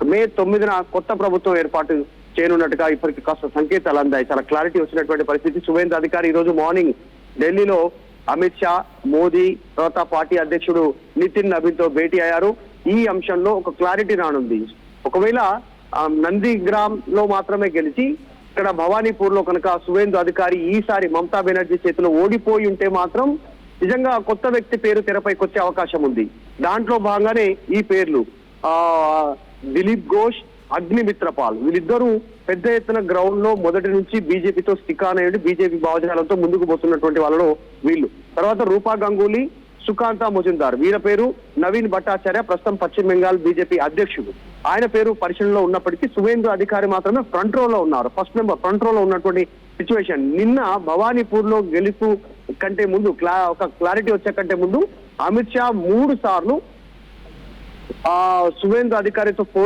మే 9న కొత్త ప్రభుత్వం ఏర్పాటు చేయనున్నట్టుగా ఇప్పటికి కాస్త సంకేతాలు అందాయి. చాలా క్లారిటీ వచ్చినటువంటి పరిస్థితి. శువేందు అధికారి ఈ రోజు మార్నింగ్ ఢిల్లీలో అమిత్ షా, మోదీ, తర్వాత పార్టీ అధ్యక్షుడు నితిన్ నబీన్ తో భేటీ అయ్యారు. ఈ అంశంలో ఒక క్లారిటీ రానుంది. ఒకవేళ నందిగ్రామ్ లో మాత్రమే గెలిచి ఇక్కడ భవానీపూర్ లో కనుక శువేందు అధికారి ఈసారి మమతా బెనర్జీ చేతిలో ఓడిపోయి ఉంటే మాత్రం నిజంగా కొత్త వ్యక్తి పేరు తెరపైకి వచ్చే అవకాశం ఉంది. దాంట్లో భాగంగానే ఈ పేర్లు దిలీప్ ఘోష్, అగ్నిమిత్రపాల్ వీళ్ళిద్దరూ పెద్ద ఎత్తున గ్రౌండ్ లో మొదటి నుంచి బీజేపీతో స్టిక్ అనేవి బీజేపీ భావజాలంతో ముందుకు పోతున్నటువంటి వాళ్ళలో వీళ్ళు. తర్వాత రూపా గంగూలీ, సుకాంత ముజుందార్ వీళ్ళ పేరు, నవీన్ భట్టాచార్య ప్రస్తుతం పశ్చిమ బెంగాల్ బీజేపీ అధ్యక్షుడు, ఆయన పేరు పరిశీలనలో ఉన్నప్పటికీ శువేందు అధికారి మాత్రమే ఫ్రంట్ రో లో ఉన్నారు. ఫస్ట్ నెంబర్ ఫ్రంట్ రో లో ఉన్నటువంటి సిచ్యువేషన్. నిన్న భవానీపూర్ లో గెలుపు కంటే ముందు ఒక క్లారిటీ వచ్చే కంటే ముందు అమిత్ షా 3 సార్లు శువేందు అధికారితో ఫోన్